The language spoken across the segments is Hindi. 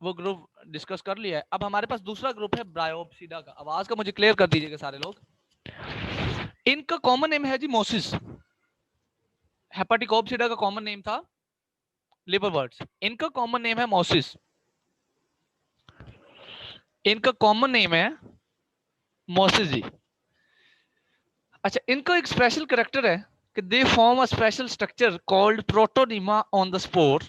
वो ग्रुप डिस्कस कर लिया है। अब हमारे पास दूसरा ग्रुप है ब्रायोप्सिडा का। आवाज का मुझे क्लियर कर दीजिएगा सारे लोग। इनका कॉमन नेम है जी मोसिस। हेपाटिकोप्सिडा का कॉमन नेम था लिवरवर्ट्स, इनका कॉमन नेम है मोसिस। इनका कॉमन नेम है मोसिस जी। अच्छा, इनका एक स्पेशल करेक्टर है कि they form a special structure called protonema on the spore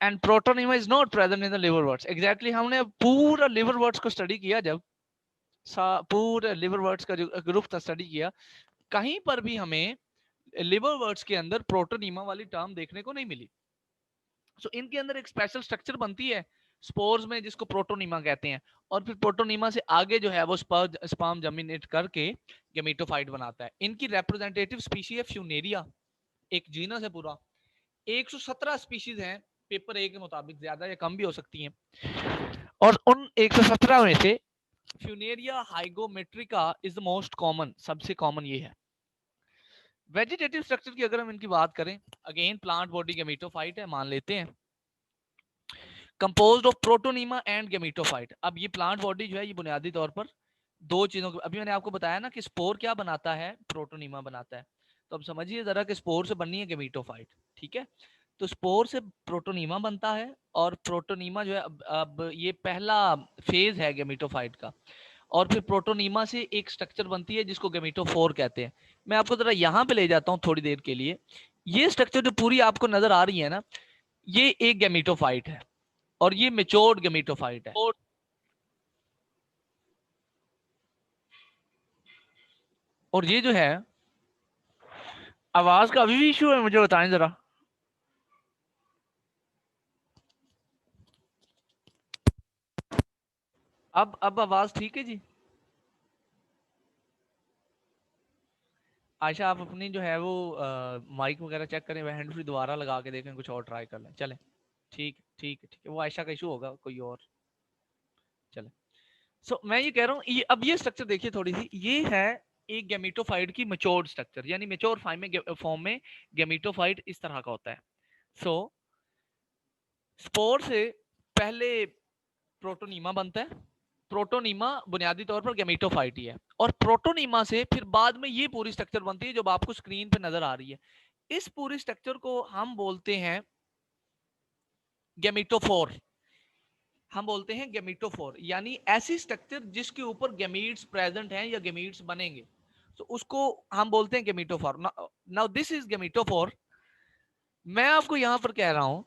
and protonema is not present in the liverworts. Exactly हमने पूरा लिवरवर्ट्स को स्टडी किया, जब पूरे लिवरवर्ट्स का जो ग्रुप था स्टडी किया, कहीं पर भी हमें लिवरवर्ट्स के अंदर प्रोटोनीमा वाली टर्म देखने को नहीं मिली। सो इनके अंदर एक स्पेशल स्ट्रक्चर बनती है स्पोर्स में जिसको प्रोटोनीमा कहते हैं, और फिर प्रोटोनीमा से आगे जो है वो स्पर्म जर्मिनेट करके गेमेटोफाइट बनाता है। इनकी रिप्रेजेंटेटिव स्पीशीज है फ्यूनेरिया, एक जीनस है पूरा। 117 स्पीशीज हैं पेपर ए के मुताबिक, ज्यादा या कम भी हो सकती हैं। और उन 117 में से Funaria hygrometrica is the most common, सबसे कॉमन ये है। वेजिटेटिव स्ट्रक्चर की अगर हम इनकी बात करें, अगेन प्लांट बॉडी गेमेटोफाइट है मान लेते हैं, composed of protonema and gametophyte. अब ये प्लांट बॉडी जो है ये बुनियादी तौर पर दो चीजों की, अभी मैंने आपको बताया ना कि स्पोर क्या बनाता है, प्रोटोनीमा बनाता है। तो अब समझिए जरा कि स्पोर से बननी है गेमेटोफाइट, ठीक है। तो स्पोर से प्रोटोनीमा बनता है, और प्रोटोनीमा जो है अब ये पहला फेज है गेमेटोफाइट का, और फिर प्रोटोनीमा से एक स्ट्रक्चर बनती है जिसको गेमेटोफोर कहते हैं। मैं आपको जरा यहाँ पे ले जाता हूँ थोड़ी देर के लिए। ये स्ट्रक्चर जो पूरी आपको नजर आ रही है ना, ये एक गेमेटोफाइट है, और ये मेच्योर्ड गेमेटोफाइट है। और ये जो है, आवाज का अभी भी इशू है, मुझे बताएं जरा। अब आवाज ठीक है जी? आयशा आप अपनी जो है वो माइक वगैरह चेक करें, वह हैंड फ्री दोबारा लगा के देखें, कुछ और ट्राई कर लें। चलें, ठीक ठीक है, ठीक है, वो आयशा का इशू होगा कोई और। चले, सो मैं ये कह रहा हूँ, ये अब ये स्ट्रक्चर देखिए थोड़ी सी, ये है एक गेमेटोफाइट की मेच्योर्ड स्ट्रक्चर, यानी मेच्योर फॉर्म में गेमेटोफाइट इस तरह का होता है। सो स्पोर से पहले प्रोटोनीमा बनता है, प्रोटोनीमा बुनियादी तौर पर गेमेटोफाइट ही है, और प्रोटोनीमा से फिर बाद में ये पूरी स्ट्रक्चर बनती है जो आपको स्क्रीन पे नजर आ रही है। इस पूरी स्ट्रक्चर को हम बोलते हैं गेमेटोफोर। हम बोलते हैं गेमेटोफोर, यानी ऐसी स्ट्रक्चर जिसके ऊपर गेमीट्स प्रेजेंट हैं या गेमीट्स बनेंगे, तो उसको हम बोलते हैं gametophore. Now this is gametophore. मैं आपको यहां पर कह रहा हूं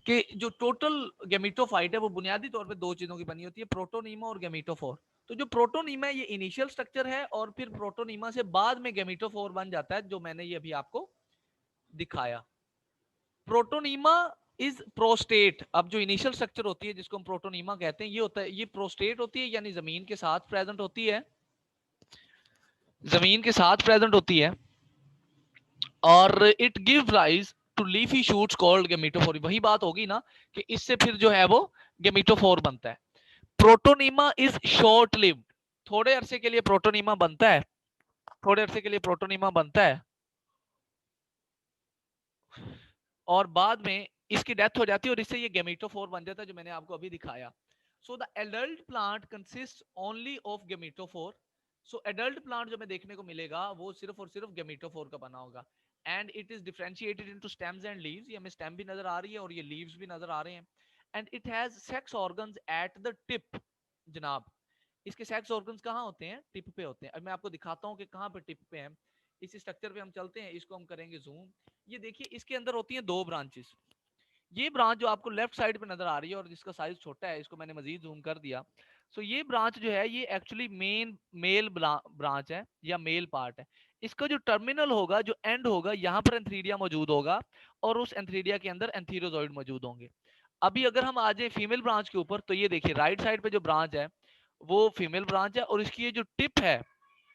कि जो टोटल गेमेटोफाइट है वो बुनियादी तौर पे दो चीजों की बनी होती है, प्रोटोनीमा और गेमेटोफोर। तो जो प्रोटोनीमा है ये इनिशियल स्ट्रक्चर है, और फिर प्रोटोनीमा से बाद में गेमेटोफोर बन जाता है, जो मैंने ये अभी आपको दिखाया। Protonema is prostate. अब जो इनिशियल स्ट्रक्चर होती है जिसको हम प्रोटोनीमा कहते हैं, ये होता है, ये प्रोस्टेट होती है, यानी जमीन के साथ प्रेजेंट होती है, जमीन के साथ प्रेजेंट होती है, और it give rise to leafy shoots called gametophore. वही बात होगी ना कि इससे फिर जो है वो गेमेटोफोर बनता है। Protonema is short lived. थोड़े अरसे के लिए प्रोटोनीमा बनता है, थोड़े अरसे के लिए प्रोटोनीमा बनता है, और बाद में इसकी डेथ हो जाती है, और इससे ये गेमेटोफोर बन जाता है जो मैंने आपको अभी दिखाया। So the adult plant consist only of gametophore. So adult plant जो हमें देखने को मिलेगा वो सिर्फ और सिर्फ गेमेटोफोर का बना होगा, and it is differentiated into stems and leaves. ये हमें स्टेम भी नजर आ रही है और ये लीव्स भी नजर आ रहे हैं। And it has sex organs at the tip. जनाब, इसके सेक्स ऑर्गन्स कहाँ होते हैं? टिप पे होते हैं। अब मैं आपको दिखाता हूँ कि कहाँ पे टिप पे हैं। इस स्ट्रक्चर पे हम चलते हैं, इसको हम करेंगे जूम। ये देखिए, इसके अंदर होती हैं दो ब्रांचेस। ये ब्रांच जो आपको लेफ्ट साइड पे नजर आ रही है और जिसका साइज छोटा है, इसको मैंने मजीद जूम कर दिया। सो ये ब्रांच जो है ये एक्चुअली मेल ब्रांच है या मेल पार्ट है। इसका जो टर्मिनल होगा, जो एंड होगा, यहाँ पर एंथ्रीडिया मौजूद होगा, और उस एंथ्रीडिया के अंदर एंथीरोजोइड मौजूद होंगे। अभी अगर हम आ जाए फीमेल ब्रांच के ऊपर, तो ये देखिए राइट साइड पे जो ब्रांच है वो फीमेल ब्रांच है, और इसकी ये जो टिप है,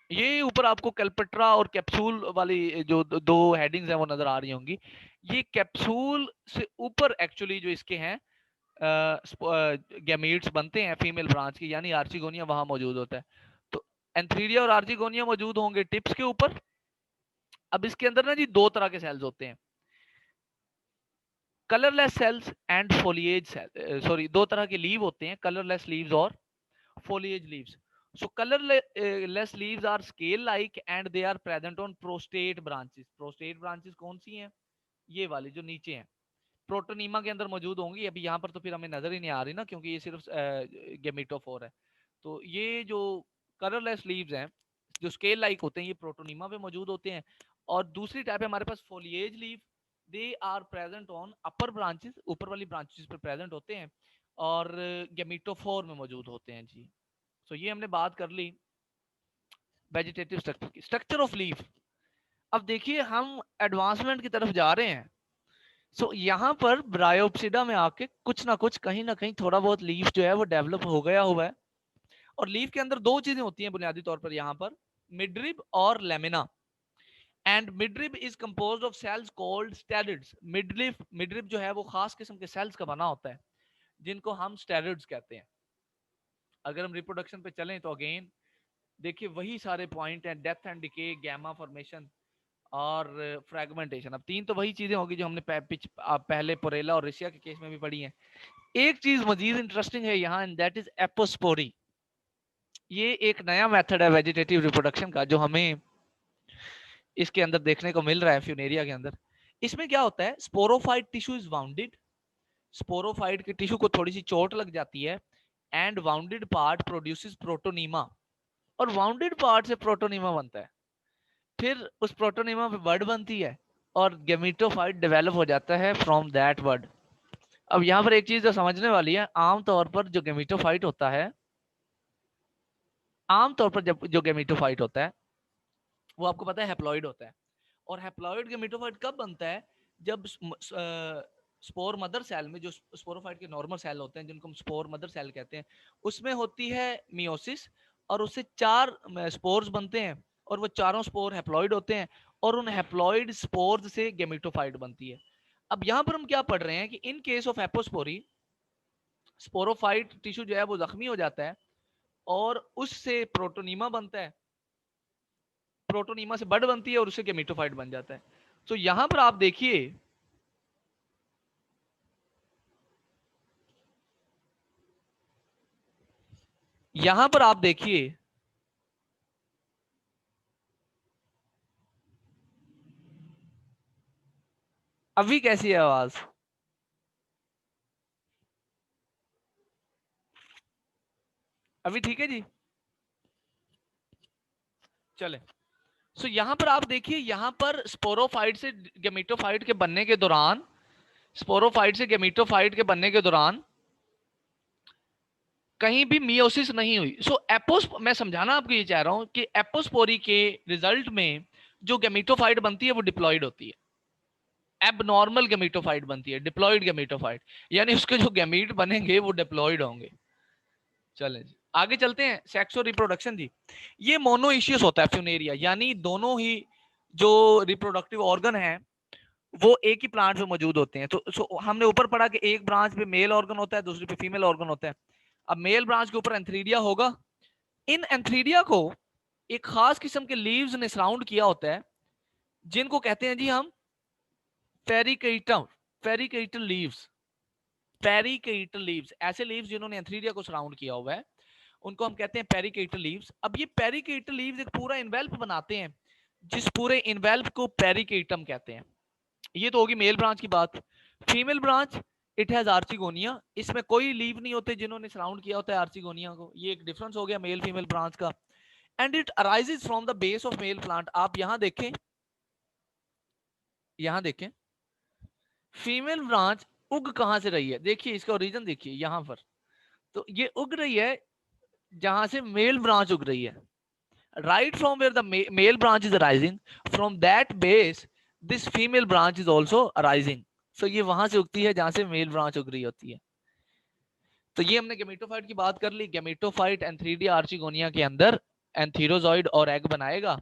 ये ऊपर आपको कैल्पेट्रा और कैप्सूल वाली जो दो हेडिंग्स हैं वो नजर आ रही होंगी। ये कैप्सूल से ऊपर एक्चुअली जो इसके हैं गैमीट्स बनते हैं फीमेल ब्रांच की, यानी आर्चिगोनिया वहां मौजूद होता है। तो एंथ्रीडिया और आर्चिगोनिया मौजूद होंगे टिप्स के ऊपर। अब इसके अंदर ना जी दो तरह के सेल्स होते हैं। Colourless cells and foliage cell, sorry, दो तरह के लीव होते हैं, कलरलेस लीव्स और foliage leaves. So colorless leaves are scale like and they are present on prostate branches. Prostate branches कौन सी हैं? ये वाली जो नीचे हैं, प्रोटोनीमा के अंदर मौजूद होंगी। अभी यहाँ पर तो फिर हमें नजर ही नहीं आ रही ना, क्योंकि ये सिर्फ गेमेटोफोर है। तो ये जो कलरलेस लीव्स हैं जो स्केल लाइक होते हैं, ये प्रोटोनीमा पे मौजूद होते हैं। और दूसरी टाइप है हमारे पास foliage leave, they are present on upper branches, ऊपर वाली ब्रांचेस पे प्रेजेंट होते हैं और गेमेटोफोर में मौजूद होते हैं जी। सो ये हमने बात कर ली वेजिटेटिव स्ट्रक्चर की। स्ट्रक्चर ऑफ लीफ, अब देखिए हम एडवांसमेंट की तरफ जा रहे हैं। सो यहाँ पर ब्रायोप्सिडा में आके कुछ ना कुछ कहीं ना कहीं थोड़ा बहुत लीफ जो है वो डेवलप हो गया हुआ है। और लीफ के अंदर दो चीजें होती हैं बुनियादी तौर पर यहाँ पर, मिडरिब और lamina. And midrib is composed of cells called stereids. Midrib जो है वो खास किस्म के सेल्स का बना होता है जिनको हम स्टेरिड्स कहते हैं। अगर हम रिप्रोडक्शन पे चलें तो अगेन देखिए वही सारे पॉइंट हैं, death and decay, gemma formation और फ्रेगमेंटेशन। अब तीन तो वही चीजें होगी जो हमने पहले पोरेला और रिसिया के केस में भी पढ़ी हैं। एक चीज मजीद इंटरेस्टिंग है यहाँ, एंड दैट इज एपोस्पोरी। ये एक नया मेथड है वेजिटेटिव रिप्रोडक्शन का जो हमें इसके अंदर देखने को मिल रहा है फ्यूनेरिया के अंदर। इसमें क्या होता है, sporophyte tissue is bounded, sporophyte के टिश्यू को थोड़ी सी चोट लग जाती है, and bounded part produces protonema, और वाउंडेड पार्ट से प्रोटोनीमा बनता है। फिर उस प्रोटोनीमा पे बर्ड बनती है और गेमेटोफाइट डेवलप हो जाता है फ्रॉम दैट बर्ड। अब यहाँ पर एक चीज जो समझने वाली है, आमतौर पर जो गेमेटोफाइट होता है, आमतौर पर जब जो गेमेटोफाइट होता है वो आपको पता है हैप्लॉइड होता है। और हैप्लॉइड गेमेटोफाइट कब बनता है, जब स्पोर मदर सेल में, जो स्पोरोफाइट के नॉर्मल सेल होते हैं जिनको हम स्पोर मदर सेल कहते हैं, उसमें होती है मियोसिस और उससे 4 स्पोर्स बनते हैं और वो चारों स्पोर हैप्लॉइड होते हैं और उन हैप्लॉइड स्पोर्स से गेमेटोफाइट बनती है। अब यहाँ पर हम क्या पढ़ रहे हैं कि in case of apospory sporophyte tissue जो है वो जख्मी हो जाता है और उससे प्रोटोनीमा बनता है, प्रोटोनीमा से बड बनती है और उससे गेमेटोफाइट बन जाता है। तो यहां पर आप देखिए, यहां पर आप देखिए अभी कैसी है आवाज? अभी ठीक है जी, चले। सो यहां पर आप देखिए, यहां पर स्पोरोफाइट से गेमेटोफाइट के बनने के दौरान, स्पोरोफाइट से गेमेटोफाइट के बनने के दौरान कहीं भी मियोसिस नहीं हुई। सो एपोस, मैं समझाना आपको ये चाह रहा हूं कि एपोस्पोरी के रिजल्ट में जो गेमेटोफाइट बनती है वो डिप्लॉइड होती है, एबनॉर्मल गेमेटोफाइट बनती है, डिप्लॉइड गेमेटोफाइट, यानी उसके जो गेमीट बनेंगे वो डिप्लॉइड होंगे। चलें जी आगे चलते हैं। सेक्स और रिप्रोडक्शन जी, ये मोनोइशियस होता है फ्यूनेरिया, यानी दोनों ही जो रिप्रोडक्टिव ऑर्गन है वो एक ही प्लांट में मौजूद होते हैं। तो हमने ऊपर पढ़ा कि एक ब्रांच पे मेल ऑर्गन होता है, दूसरी पे फीमेल ऑर्गन होता है। अब मेल ब्रांच के ऊपर एंथ्रीडिया होगा, इन एंथ्रीडिया को एक खास किस्म के लीव्स ने सराउंड किया होता है जिनको कहते हैं जी हम पेरिकेटम, पेरिकेटल लीव्स, पेरिकेटल लीव्स। ऐसे लीव्स जिन्होंने एंथ्रीडिया को सराउंड किया हुआ है उनको हम कहते हैं पेरिकेटल लीव्स। अब ये पेरिकेटल लीव्स एक पूरा इन्वेल्प बनाते हैं, जिस पूरे इन्वेल्प को पेरिकेटम कहते हैं। ये तो होगी मेल ब्रांच की बात। Female branch, it has archegonia, इसमें कोई लीव नहीं होते जिन्होंने सराउंड किया होता है आर्चिगोनिया को। ये एक डिफरेंस हो गया मेल फीमेल ब्रांच का। And it arises from the base of male plant. आप यहां देखें, यहां देखें फीमेल ब्रांच उग कहां से रही है, देखिए इसका ओरिजिन देखिए यहां पर। तो ये उग रही है जहां से मेल ब्रांच उग रही है, right from where the male branch is arising, from that base this female branch is also arising. So ये वहां से उगती है जहां से मेल ब्रांच उग रही होती है। तो ये हमने गेमेटोफाइट की बात कर ली। गेमेटोफाइट एंथ्रीडिया आर्चिगोनिया के अंदर एंथीरोजॉइड और एग बनाएगा,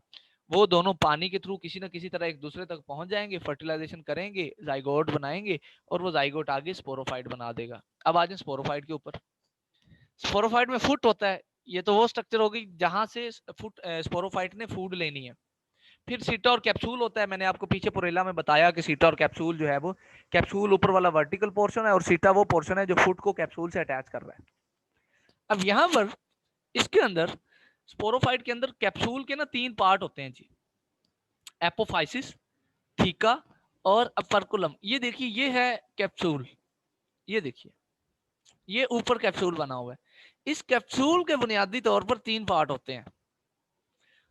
वो दोनों पानी के थ्रू किसी ना किसी तरह एक दूसरे तक पहुंच जाएंगे, फर्टिलाइजेशन करेंगे, जाइगोट बनाएंगे और वो जाइगोट आगे स्पोरोफाइट बना देगा। अब आ जाए स्पोरोफाइट के ऊपर। स्पोरोफाइट में फुट होता है, ये तो वो स्ट्रक्चर होगी जहां से फुट स्पोरोफाइट ने फूड लेनी है। फिर सीटा और कैप्सूल होता है। मैंने आपको पीछे पुरेला में बताया कि सीटा और कैप्सूल जो है वो, कैप्सूल ऊपर वाला वर्टिकल पोर्शन है और सीटा वो पोर्शन है जो फुट को कैप्सूल से अटैच कर रहा है। अब यहां पर इसके अंदर स्पोरोफाइट के अंदर कैप्सूल के ना 3 पार्ट होते हैं जी, एपोफाइसिस, थीका और अपर्कुलम। ये देखिए ये है कैप्सूल, ये देखिए ये ऊपर कैप्सूल बना हुआ है। इस कैप्सूल के बुनियादी तौर पर 3 पार्ट होते हैं।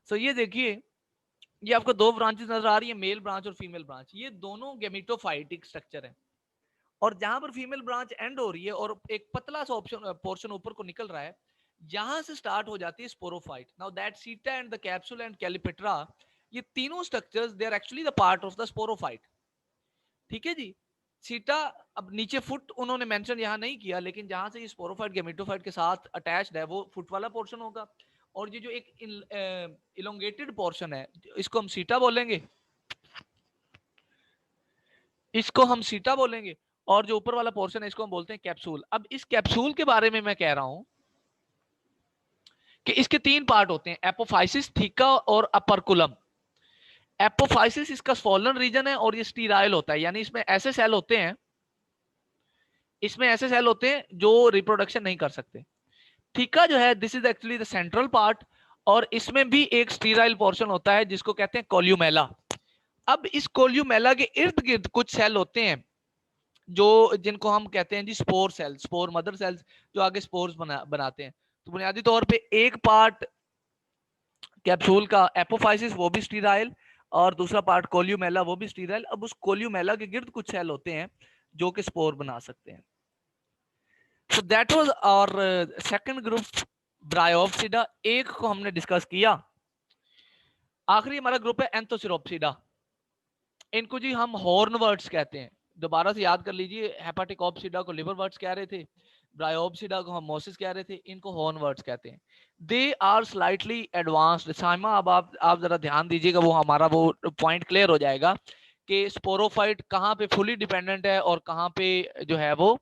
सो ये देखिए, ये आपको 2 ब्रांचेस नजर आ रही है, मेल ब्रांच और फीमेल ब्रांच। ये दोनों गेमिटोफाइटिक स्ट्रक्चर है, और जहां पर फीमेल ब्रांच एंड हो रही है और एक पतला सा ऑप्शन पोर्शन ऊपर को निकल रहा है, यहां से स्टार्ट हो जाती है sporophyte. Now that seta and the capsule and calyptra, ये तीनों structures they are actually the part of the sporophyte. ठीक है जी। सीटा, अब नीचे फुट उन्होंने मेंशन यहां नहीं किया, लेकिन जहां से ये स्पोरोफाइट गेमेटोफाइट के साथ अटैच्ड है वो फुट वाला पोर्शन होगा। और ये जो एक इलोंगेटेड पोर्शन है, इसको हम सीटा बोलेंगे, इसको हम सीटा बोलेंगे, और जो ऊपर वाला पोर्शन है इसको हम बोलते हैं कैप्सूल। अब इस कैप्सूल के बारे में मैं कह रहा हूं कि इसके 3 पार्ट होते हैं, एपोफाइसिस, थीका और अपर्कुलम। एपोफाइसिस इसका स्वॉलन रीजन है और ये स्टीराइल होता है, यानी इसमें ऐसे सेल होते हैं, इसमें ऐसे सेल होते हैं जो रिप्रोडक्शन नहीं कर सकते। थीका जो है, this is actually the central part, और इसमें भी एक स्टीराइल पोर्शन होता है जिसको कहते हैं कोल्यूमेला। अब इस कोल्यूमेला के इर्द गिर्द कुछ सेल होते हैं जो, जिनको हम कहते हैं जी spore cell, spore mother cells, जो आगे स्पोर्स बनाते हैं। तो बुनियादी तौर पे एक पार्ट कैप्सूल का एपोफाइसिस वो भी स्टीराइल, और दूसरा पार्ट कोल्यूमेला वो भी स्टीराइल। अब उस कोल्यूमेला के गिर्द कुछ सेल होते हैं जो कि स्पोर बना सकते हैं। So that was our second group, Bryopsida. एक को हमने डिस्कस किया। आखिरी हमारा ग्रुप है एंथोसिरोप्सिडा। इनको जी हम हॉर्नवर्ड्स कहते हैं। दोबारा से याद कर लीजिए, हेपाटिकोप्सिडा को लिवरवर्ड्स कह रहे थे, ब्रायोप्सिडा को हम मोसिस कह रहे थे, इनको हॉर्नवर्ड्स कहते हैं। They are slightly advanced. Saima, अब आप जरा ध्यान दीजिएगा, वो हमारा वो पॉइंट क्लियर हो जाएगा कि स्पोरोफाइट कहाँ पे फुली डिपेंडेंट है और कहाँ पे जो है वो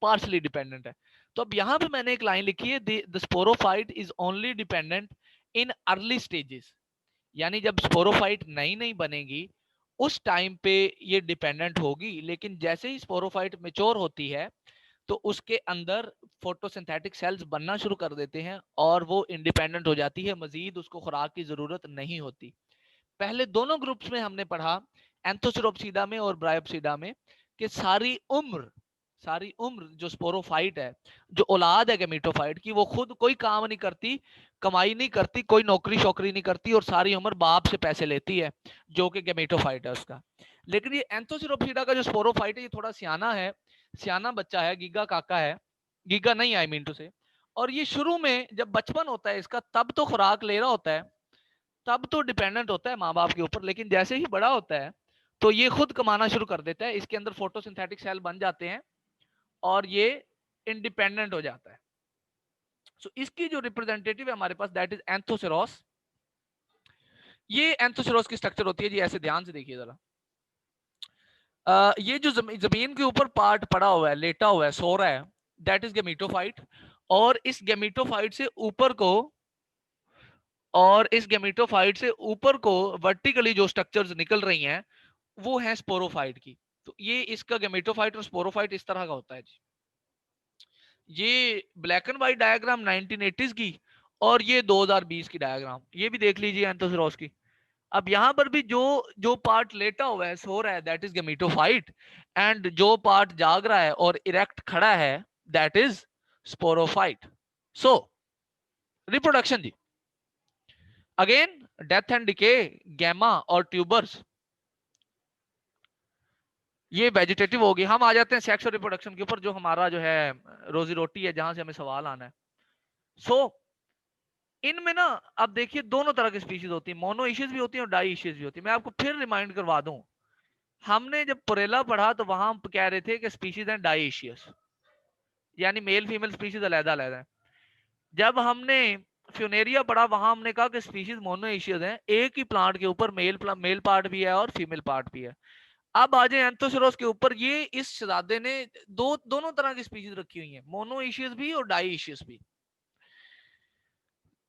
पार्शली डिपेंडेंट है। तो अब यहाँ पे मैंने एक लाइन लिखी है, the sporophyte is only dependent in early stages, यानी जब स्पोरोफाइट नई नई बनेगी उस टाइम पे ये डिपेंडेंट होगी, लेकिन जैसे ही स्पोरोफाइट मेच्योर होती है तो उसके अंदर फोटोसिंथेटिक सेल्स बनना शुरू कर देते हैं और वो इंडिपेंडेंट हो जाती है, मजीद उसको खुराक की जरूरत नहीं होती। पहले दोनों ग्रुप्स में हमने पढ़ा, एंथोसिरोप्सिडा में और ब्रायोप्सिडा में, कि सारी उम्र जो स्पोरोफाइट है, जो औलाद है गेमेटोफाइट की, वो खुद कोई काम नहीं करती, कमाई नहीं करती, कोई नौकरी शौकरी नहीं करती, और सारी उम्र बाप से पैसे लेती है, जो कि गेमेटोफाइट है उसका। लेकिन ये एंथोसिरोप्सिडा का जो स्पोरोफाइट है, ये थोड़ा सियाना है, सियाना बच्चा है, गीगा काका है, गीगा नहीं, आई मीन टू से। और ये शुरू में जब बचपन होता है इसका, तब तो खुराक ले रहा होता है, तब तो डिपेंडेंट होता है माँ बाप के ऊपर, लेकिन जैसे ही बड़ा होता है तो ये खुद कमाना शुरू कर देता है, इसके अंदर फोटोसिंथेटिक सेल बन जाते हैं और ये इंडिपेंडेंट हो जाता है। सो इसकी जो रिप्रेजेंटेटिव है हमारे पास, दैट इज एंथोसेरोस। ये एंथोसेरोस की स्ट्रक्चर होती है जी, ऐसे ध्यान से देखिए जरा। ये जो जमीन के ऊपर पार्ट पड़ा हुआ है, लेटा हुआ है, सो रहा है, दैट इज गेमिटोफाइट। और इस गेमिटोफाइट से ऊपर को, और इस गेमिटोफाइट से ऊपर को वर्टिकली जो स्ट्रक्चर्स निकल रही हैं वो है स्पोरोफाइट की। तो ये इसका गेमेटोफाइट और स्पोरोफाइट इस तरह का होता है जी। ये black and white diagram 1980s की, और ये 2020 की डायग्राम, ये भी देख लीजिए एंथोसेरोस की। अब यहां पर भी जो जो पार्ट लेटा हुआ है, सो रहा है, दैट इज गेमेटोफाइट, एंड जो पार्ट जाग रहा है और इरेक्ट खड़ा है, that is sporophyte. So reproduction जी, again death and decay, gemma और ट्यूबर्स, ये वेजिटेटिव होगी। हम आ जाते हैं सेक्स और रिप्रोडक्शन के ऊपर, जो हमारा जो है रोजी रोटी है, जहां से हमें सवाल आना है। सो इनमें ना, अब देखिए दोनों तरह की स्पीशीज होती है, मोनो इशियस भी होती है और डाई इशियस भी होती है। मैं आपको फिर रिमाइंड करवा दूं, हमने जब पुरेला पढ़ा तो वहां हम कह रहे थे कि स्पीशीज हैं डाई इशियस, यानी मेल फीमेल स्पीशीज अलग अलग है। जब हमने फ्यूनेरिया पढ़ा, वहां हमने कहा कि स्पीशीज मोनो इशियस हैं, एक ही प्लांट के ऊपर मेल पार्ट भी है और फीमेल पार्ट भी है। अब आ जाए एंथोसेरोस के ऊपर, ये इस शहजादे ने दोनों तरह की स्पीशीज रखी हुई हैं, मोनो इशियस भी और डाई इशियस भी।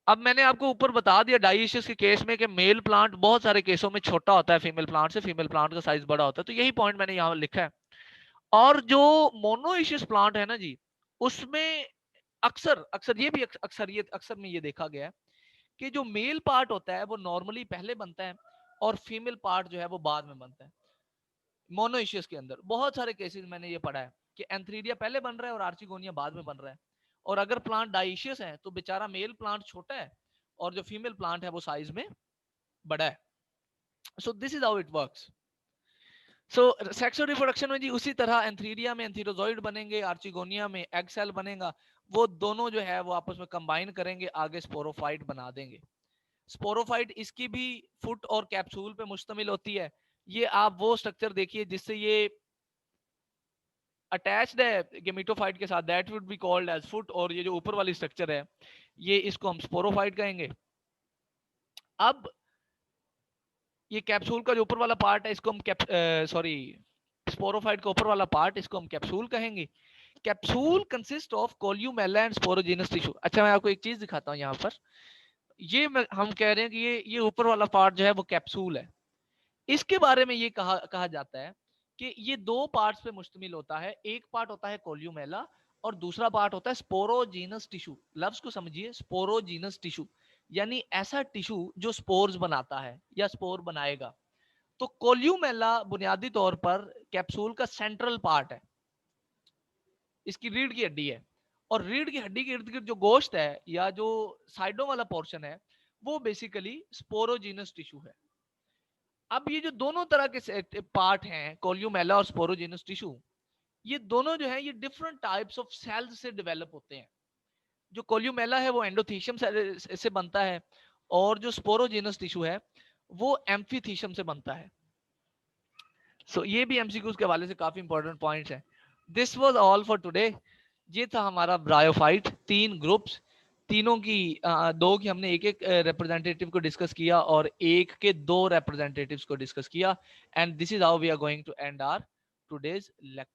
अब मैंने आपको ऊपर बता दिया डाइशियस के केस में कि मेल प्लांट बहुत सारे केसों में छोटा होता है फीमेल प्लांट से, फीमेल प्लांट का साइज बड़ा होता है, तो यही पॉइंट मैंने यहाँ लिखा है। और जो मोनोइशियस प्लांट है ना जी, उसमें अक्सर अक्सर ये भी अक्सर में ये देखा गया है कि जो मेल पार्ट होता है वो नॉर्मली पहले बनता है और फीमेल पार्ट जो है वो बाद में बनता है। मोनोइशियस के अंदर बहुत सारे केसेस मैंने ये पढ़ा है कि एंथ्रीडिया पहले बन रहा है और आर्चिगोनिया बाद में बन रहा है। और अगर प्लांट डाइशियस है तो बेचारा मेल प्लांट छोटा है और जो फीमेल प्लांट है वो साइज में बड़ा है। So this is how it works. So sexual reproduction में जी उसी तरह एंथ्रीडिया में एंथीरोजॉइड बनेंगे, आर्चिगोनिया में एग सेल बनेगा, वो दोनों जो है वो आपस में कंबाइन करेंगे, आगे स्पोरोफाइट बना देंगे। स्पोरोफाइट इसकी भी फुट और कैप्सूल पे मुश्तमिल होती है। ये आप वो स्ट्रक्चर देखिए जिससे ये अटैच्ड है गेमिटोफाइट के साथ, that would be called as foot, और ये जो ऊपर वाली स्ट्रक्चर है ये इसको हम स्पोरोफाइट कहेंगे। अब ये कैप्सूल का जो ऊपर वाला पार्ट है इसको हम सॉरी स्पोरोफाइट का ऊपर वाला पार्ट इसको हम कैप्सूल कहेंगे। Capsule consist of columella and sporogenous tissue. अच्छा मैं आपको एक चीज दिखाता हूँ यहाँ पर, हम कह रहे हैं कि ये ऊपर वाला पार्ट जो है वो कैप्सूल है। इसके बारे में ये कहा जाता है कि ये दो पार्ट्स पे मुश्तमिल होता है, एक पार्ट होता है कोल्यूमेला और दूसरा पार्ट होता है स्पोरोजीनस टिश्यू। लफ्ज को समझिए, स्पोरोजीनस टिश्यू यानी ऐसा टिश्यू जो स्पोर्स बनाता है या स्पोर बनाएगा। तो कोल्यूमेला बुनियादी तौर पर कैप्सूल का सेंट्रल पार्ट है, इसकी रीढ़ की हड्डी है, और रीढ़ की हड्डी के इर्द गिर्द जो गोश्त है या जो साइडों वाला पोर्शन है वो बेसिकली स्पोरोजीनस टिश्यू है। अब ये जो दोनों तरह के पार्ट हैं कोल्यूमेला और स्पोरोजेनस टिश्यू, ये दोनों जो है ये डिफरेंट टाइप्स ऑफ सेल्स से डेवलप होते हैं। जो कोल्यूमेला है वो एंडोथीशियम से बनता है और जो स्पोरोजेनस टिश्यू है वो एम्फीथीशियम से बनता है। सो ये भी एमसीक्यूज के हवाले से काफी इंपॉर्टेंट पॉइंट्स हैं। This was all for today. ये था हमारा ब्रायोफाइट, 3 ग्रुप्स, तीनों की दो की हमने एक एक रिप्रेजेंटेटिव को डिस्कस किया और एक के 2 रिप्रेजेंटेटिव्स को डिस्कस किया। And this is how we are going to end our today's lecture.